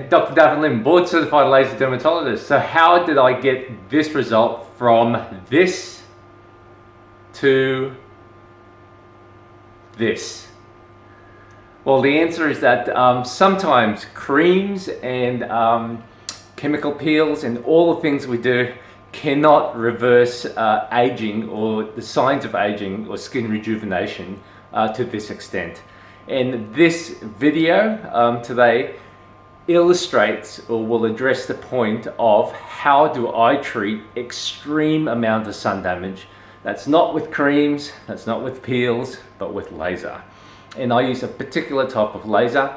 Dr. Davin Lim, board certified laser dermatologist. So how did I get this result from this to this? Well, the answer is that sometimes creams and chemical peels and all the things we do cannot reverse aging or the signs of aging or skin rejuvenation to this extent. And this video today illustrates or will address the point of how do I treat extreme amount of sun damage. That's not with creams, that's not with peels, but with laser. And I use a particular type of laser.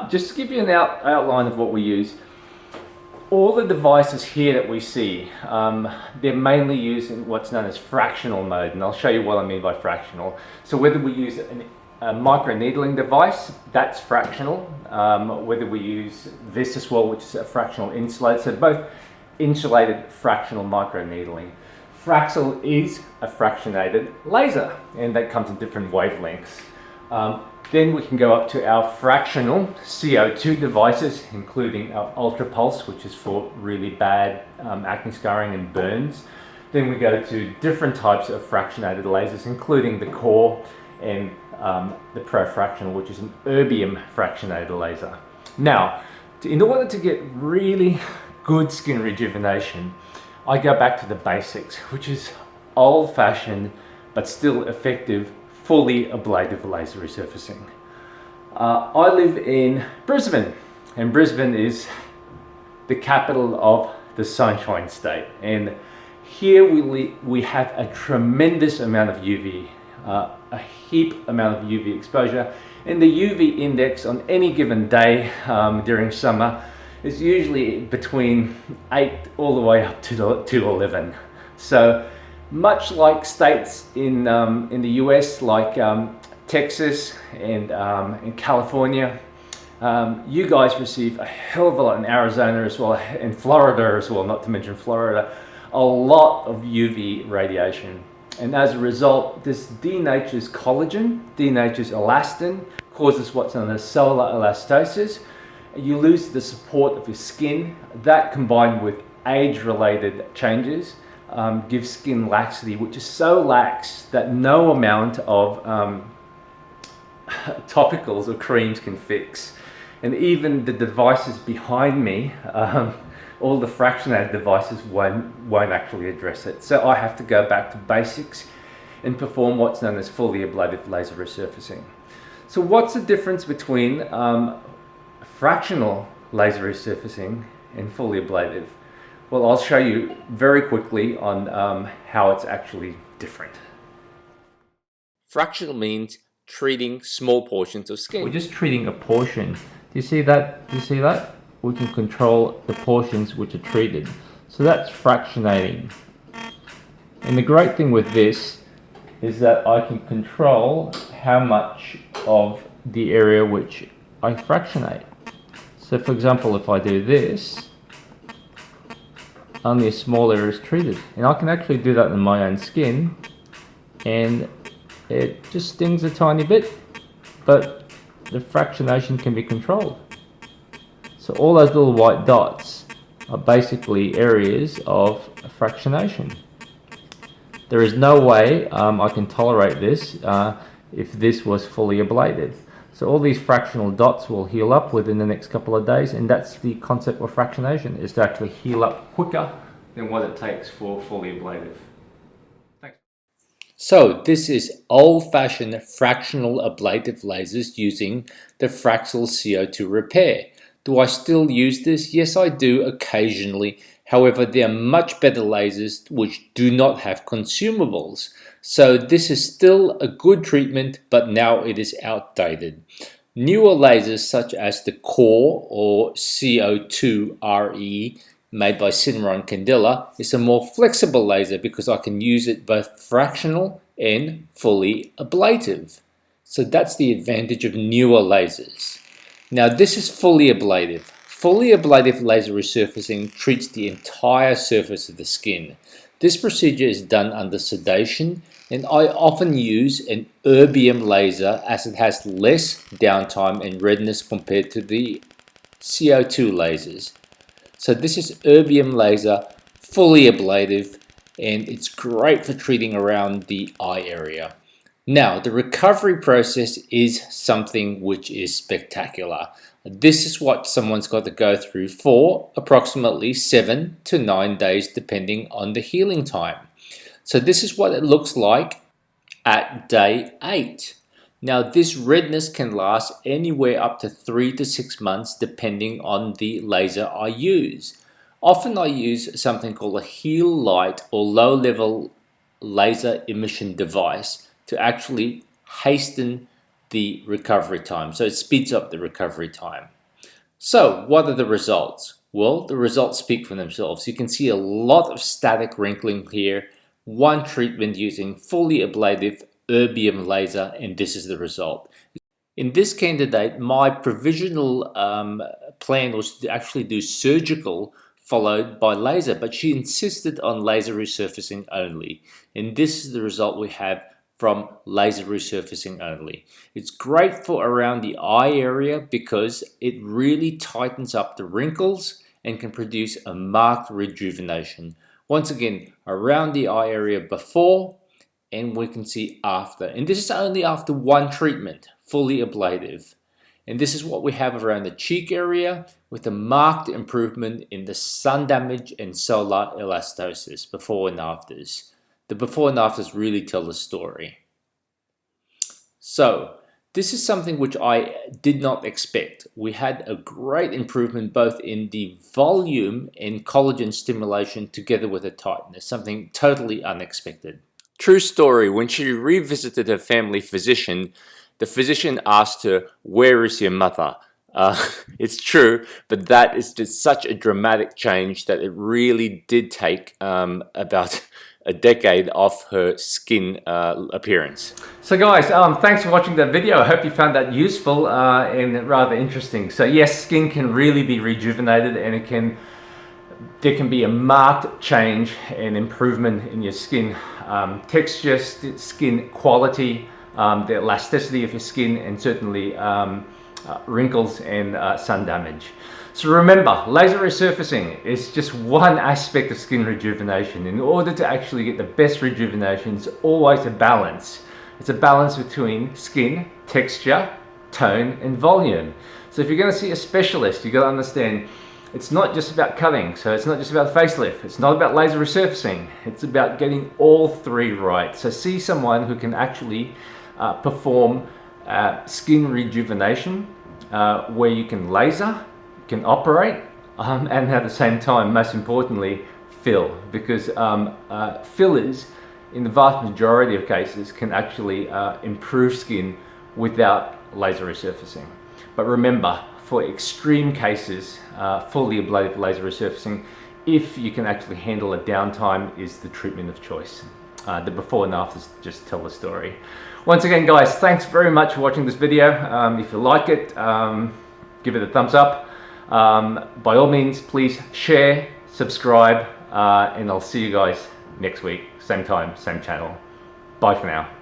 Just to give you an outline of what we use, all the devices here that we see, they're mainly used in what's known as fractional mode, and I'll show you what I mean by fractional. So whether we use a micro needling device, that's fractional. Whether we use this as well, which is a fractional insulator, so both insulated fractional micro needling. Fraxel is a fractionated laser, and that comes in different wavelengths. Then we can go up to our fractional CO2 devices, including our Ultrapulse, which is for really bad acne scarring and burns. Then we go to different types of fractionated lasers, including the core and the ProFractional, which is an erbium fractionated laser. Now, in order to get really good skin rejuvenation, I go back to the basics, which is old-fashioned but still effective fully ablative laser resurfacing. I live in Brisbane, and Brisbane is the capital of the Sunshine State, and here we have a tremendous amount of UV, a heap amount of UV exposure, and the UV index on any given day during summer is usually between 8 all the way up to 11. So much like states in the US, like Texas and in California, you guys receive a hell of a lot in Arizona as well, and Florida as well, not to mention Florida, a lot of UV radiation. And as a result, this denatures collagen, denatures elastin, causes what's known as cellular elastosis. You lose the support of your skin. That combined with age-related changes gives skin laxity, which is so lax that no amount of topicals or creams can fix. And even the devices behind me, all the fractionated devices won't actually address it. So I have to go back to basics and perform what's known as fully ablative laser resurfacing. So what's the difference between fractional laser resurfacing and fully ablative? Well, I'll show you very quickly on how it's actually different. Fractional means treating small portions of skin. We're just treating a portion. Do you see that? Do you see that? We can control the portions which are treated. So that's fractionating. And the great thing with this is that I can control how much of the area which I fractionate. So for example, if I do this, only a small area is treated. And I can actually do that in my own skin, and it just stings a tiny bit, but the fractionation can be controlled. So all those little white dots are basically areas of fractionation. There is no way I can tolerate this if this was fully ablated. So all these fractional dots will heal up within the next couple of days, and that's the concept of fractionation, is to actually heal up quicker than what it takes for fully ablative. Thanks. So this is old-fashioned fractional ablative lasers using the Fraxel CO2 repair. Do I still use this? Yes, I do occasionally. However, there are much better lasers which do not have consumables. So this is still a good treatment, but now it is outdated. Newer lasers such as the Core or CO2RE made by Cimarron Candela is a more flexible laser because I can use it both fractional and fully ablative. So that's the advantage of newer lasers. Now this is fully ablative. Fully ablative laser resurfacing treats the entire surface of the skin. This procedure is done under sedation, and I often use an erbium laser as it has less downtime and redness compared to the CO2 lasers. So this is erbium laser, fully ablative, and it's great for treating around the eye area. Now, the recovery process is something which is spectacular. This is what someone's got to go through for approximately 7 to 9 days, depending on the healing time. So this is what it looks like at day 8. Now, this redness can last anywhere up to 3 to 6 months, depending on the laser I use. Often I use something called a Heal Lite or low-level laser emission device to actually hasten the recovery time. So it speeds up the recovery time. So what are the results? Well, the results speak for themselves. You can see a lot of static wrinkling here. One treatment using fully ablative erbium laser, and this is the result. In this candidate, my provisional plan was to actually do surgical followed by laser, but she insisted on laser resurfacing only. And this is the result we have from laser resurfacing only. It's great for around the eye area because it really tightens up the wrinkles and can produce a marked rejuvenation. Once again, around the eye area before, and we can see after. And this is only after one treatment, fully ablative. And this is what we have around the cheek area with a marked improvement in the sun damage and solar elastosis, before and afters. The before and afters really tell the story. So this is something which I did not expect. We had a great improvement both in the volume and collagen stimulation together with the tightness, something totally unexpected. True story, when she revisited her family physician, the physician asked her, "Where is your mother?" It's true, but that is just such a dramatic change that it really did take about a decade off her skin appearance. So guys, thanks for watching that video. I hope you found that useful and rather interesting. So yes, skin can really be rejuvenated, and there can be a marked change and improvement in your skin texture, skin quality, the elasticity of your skin, and certainly wrinkles and sun damage. So remember, laser resurfacing is just one aspect of skin rejuvenation. In order to actually get the best rejuvenation, it's always a balance. It's a balance between skin, texture, tone, and volume. So if you're going to see a specialist, you've got to understand it's not just about cutting, so it's not just about facelift, it's not about laser resurfacing, it's about getting all three right. So see someone who can actually perform skin rejuvenation, where you can laser, can operate, and at the same time, most importantly, fill, because fillers in the vast majority of cases can actually improve skin without laser resurfacing. But remember, for extreme cases, fully ablative laser resurfacing, if you can actually handle a downtime, is the treatment of choice. The before and afters just tell the story. Once again, guys, thanks very much for watching this video. If you like it, give it a thumbs up. By all means, please share, subscribe, and I'll see you guys next week, same time, same channel. Bye for now.